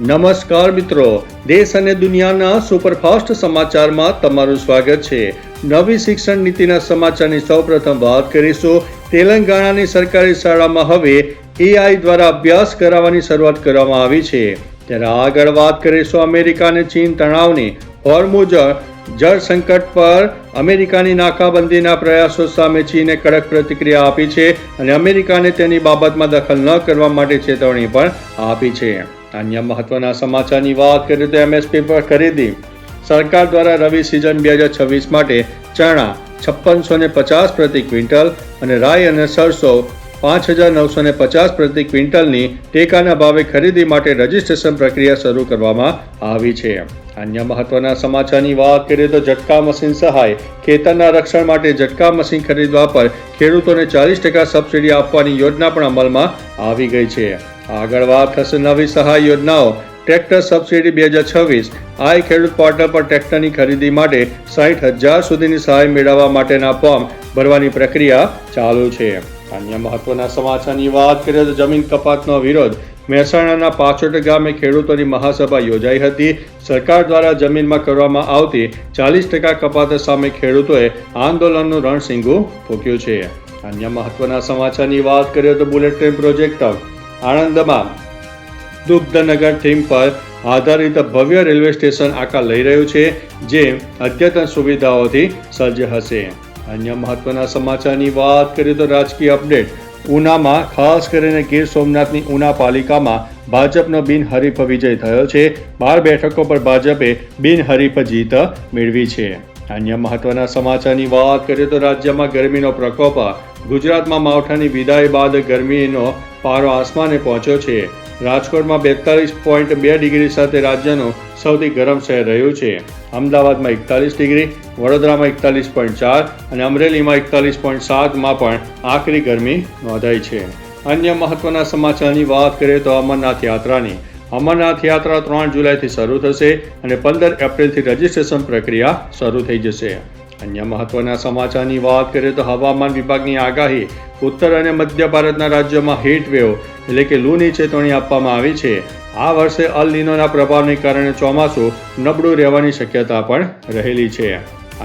નમસ્કાર મિત્રો, દેશ અને દુનિયાના સુપરફાસ્ટ સમાચારમાં તમારું સ્વાગત છે। નવી શિક્ષણ નીતિના સમાચારની સૌપ્રથમ વાત કરીશું। તેલંગાણાની સરકારી શાળામાં હવે AI દ્વારા અભ્યાસ કરાવવાની શરૂઆત કરવામાં આવી છે। ત્યારે આગળ વાત કરીશું અમેરિકા અને ચીન તણાવની। હોર્મુઝ જળ સંકટ પર અમેરિકાની નાકાબંધીના પ્રયાસો સામે ચીને કડક પ્રતિક્રિયા આપી છે અને અમેરિકાને તેની બાબતમાં દખલ ન કરવા માટે ચેતવણી પણ આપી છે। અન્ય મહત્વના સમાચારની વાત કરીએ તો MSP પર ખરીદી। સરકાર દ્વારા રવિ સિઝન 2026 માટે ચણા 5650 પ્રતિ ક્વિન્ટલ અને રાઈ અને સરસો 5950 પ્રતિ ક્વિન્ટલની ટેકાના ભાવે ખરીદી માટે રજીસ્ટ્રેશન પ્રક્રિયા શરૂ કરવામાં આવી છે। અન્ય મહત્વના સમાચારની વાત કરીએ તો ઝટકા મશીન સહાય। ખેતરના રક્ષણ માટે ઝટકા મશીન ખરીદવા પર ખેડૂતોને 40% સબસિડી આપવાની યોજના પણ અમલમાં આવી ગઈ છે। આગળ વાત થશે નવી સહાય યોજનાઓ। Tractor subsidy 2026। આઈ ખેડૂત પોર્ટલ પર ટ્રેક્ટરની ખરીદી માટે 60,000 સુધીની સહાય મેળવવા માટેના ફોર્મ ભરવાની પ્રક્રિયા ચાલુ છે। અન્ય મહત્વના સમાચારની વાત કરીએ તો જમીન કપાતનો વિરોધ। મહેસાણાના પાછોટ ગામે ખેડૂતોની મહાસભા યોજાઈ હતી। સરકાર દ્વારા જમીનમાં કરવામાં આવતી 40% કપાત સામે ખેડૂતોએ આંદોલનનું રણસીંગું ફૂંક્યું છે। અન્ય મહત્વના સમાચારની વાત કરીએ તો બુલેટ ટ્રેન પ્રોજેક્ટ આણંદમાં દુગ્ધનગર થીમ પર આધારિત ભવ્ય રેલવે સ્ટેશન આકાર લઈ રહ્યું છે, જે અદ્યતન સુવિધાઓથી સજ્જ હશે। અન્ય મહત્વના સમાચારની વાત કરીએ તો રાજકીય અપડેટ। ઉનામાં ખાસ કરીને ગીર સોમનાથની ઉના પાલિકામાં ભાજપનો બિનહરીફ વિજય થયો છે। 12 બેઠકો પર ભાજપે બિનહરીફ જીત મેળવી છે। અન્ય મહત્વના સમાચારની વાત કરીએ તો રાજ્યમાં ગરમીનો પ્રકોપ। ગુજરાતમાં માવઠાની વિદાય બાદ ગરમીનો પારો આસમાને પહોંચ્યો છે। રાજકોટમાં 42.2 ડિગ્રી સાથે રાજ્યનું સૌથી ગરમ શહેર રહ્યું છે। અમદાવાદમાં 41 ડિગ્રી, વડોદરામાં 41.4 અને અમરેલીમાં 41.7માં પણ આકરી ગરમી નોંધાઈ છે। અન્ય મહત્વના સમાચારની વાત કરીએ તો અમરનાથ યાત્રાની। અમરનાથ યાત્રા 3 જુલાઈથી શરૂ થશે અને 15 એપ્રિલથી રજીસ્ટ્રેશન પ્રક્રિયા શરૂ થઈ જશે। અન્ય મહત્વના સમાચારની વાત કરીએ તો હવામાન વિભાગની આગાહી। ઉત્તર અને મધ્ય ભારતના રાજ્યોમાં હીટ વેવ એટલે કે લૂની ચેતવણી આપવામાં આવી છે। આ વર્ષે અલ નીનોના પ્રભાવને કારણે ચોમાસું નબળું રહેવાની શક્યતા પણ રહેલી છે।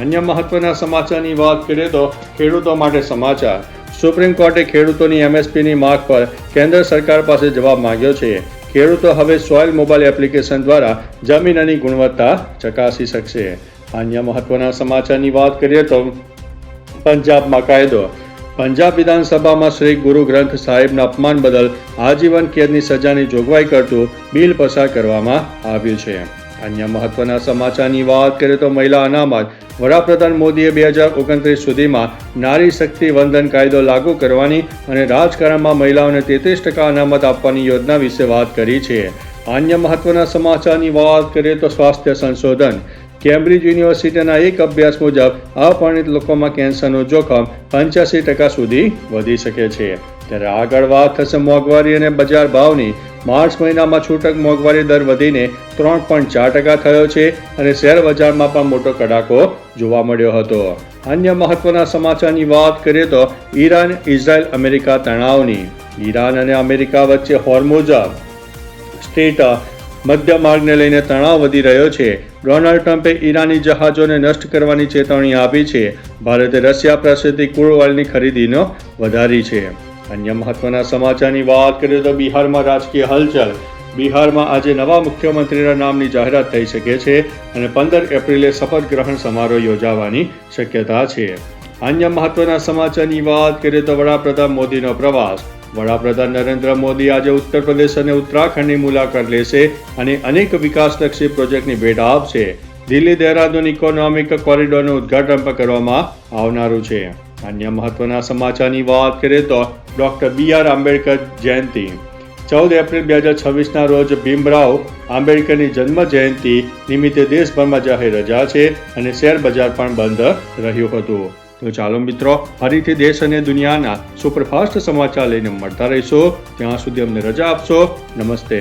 અન્ય મહત્વના સમાચારની વાત કરીએ તો ખેડૂતો માટે સમાચાર। સુપ્રીમ કોર્ટે ખેડૂતોની MSPની માંગ પર કેન્દ્ર સરકાર પાસે જવાબ માંગ્યો છે। ખેડૂતો હવે સોઇલ મોબાઈલ એપ્લિકેશન દ્વારા જમીનની ગુણવત્તા ચકાસી શકશે। અન્ય મહત્વના સમાચારની વાત કરીએ તો પંજાબમાં કાયદો। પંજાબ વિધાનસભામાં શ્રી ગુરુ ગ્રંથ સાહિબના અપમાન બદલ આજીવન કેદની સજાની જોગવાઈ કરતું બિલ પસાર કરવામાં આવ્યું છે। અન્ય મહત્વના સમાચારની વાત કરીએ તો મહિલા અનામત। વડાપ્રધાન મોદીએ 2029 સુધીમાં નારી શક્તિ વંદન કાયદો લાગુ કરવાની અને રાજકારણમાં મહિલાઓને 33% અનામત આપવાની યોજના વિશે વાત કરી છે। અન્ય મહત્વના સમાચારની વાત કરીએ તો સ્વાસ્થ્ય સંશોધન। કેમ્બ્રિજ યુનિવર્સિટીના એક અભ્યાસ મુજબ અપરિણિત લોકોમાં કેન્સરનું જોખમ 85% સુધી વધી શકે છે। ત્યારે આગળ વાત થશે મોંઘવારી અને બજાર ભાવની। માર્ચ મહિનામાં છૂટક મોંઘવારી દર વધીને 3.4% થયો છે અને શેર બજારમાં પણ મોટો કડાકો જોવા મળ્યો હતો। અન્ય મહત્વના સમાચારની વાત કરીએ તો ઈરાન ઇઝરાયલ અમેરિકા તણાવની। ઈરાન અને અમેરિકા વચ્ચે હોર્મુઝ સ્ટ્રીટ મધ્ય માર્ગને લઈને તણાવ વધી રહ્યો છે। ડોનાલ્ડ ટ્રમ્પે ઈરાની જહાજોને નષ્ટ કરવાની ચેતવણી આપી છે। ભારતે રશિયા પાસેથી ક્રૂડ ઓઇલની ખરીદીનો વધારી છે। અન્ય મહત્વના સમાચારની વાત કરીએ તો બિહારમાં રાજકીય હલચલ। બિહારમાં આજે નવા મુખ્યમંત્રીના નામની જાહેરાત થઈ શકે છે અને 15 એપ્રિલે શપથ ગ્રહણ સમારોહ યોજાવાની શક્યતા છે। અન્ય મહત્વના સમાચારની વાત કરીએ તો વડાપ્રધાન મોદીનો પ્રવાસ। વડાપ્રધાન નરેન્દ્ર મોદી આજે ઉત્તર પ્રદેશ અને ઉત્તરાખંડની મુલાકાત લેશે અને અનેક વિકાસલક્ષી પ્રોજેક્ટની ભેટ આપશે। દિલ્હી દહેરાદૂન ઇકોનોમિક કોરિડોરનું ઉદ્ઘાટન પણ કરવામાં આવનારું છે। અન્ય મહત્વના સમાચારની વાત કરીએ તો doctor BR Ambedkar Jayanti. 14 April 2026ના રોજ ભીમરાવ આંબેડકરની જન્મ જયંતિ નિમિત્તે દેશભરમાં જાહેર રજા છે અને શેર બજાર પણ બંધ રહ્યું હતું। તો ચાલો મિત્રો, ફરીથી દેશ અને દુનિયાના સુપરફાસ્ટ સમાચાર લઈને મળતા રહીશું। ત્યાં સુધી અમને રજા આપશો। નમસ્તે।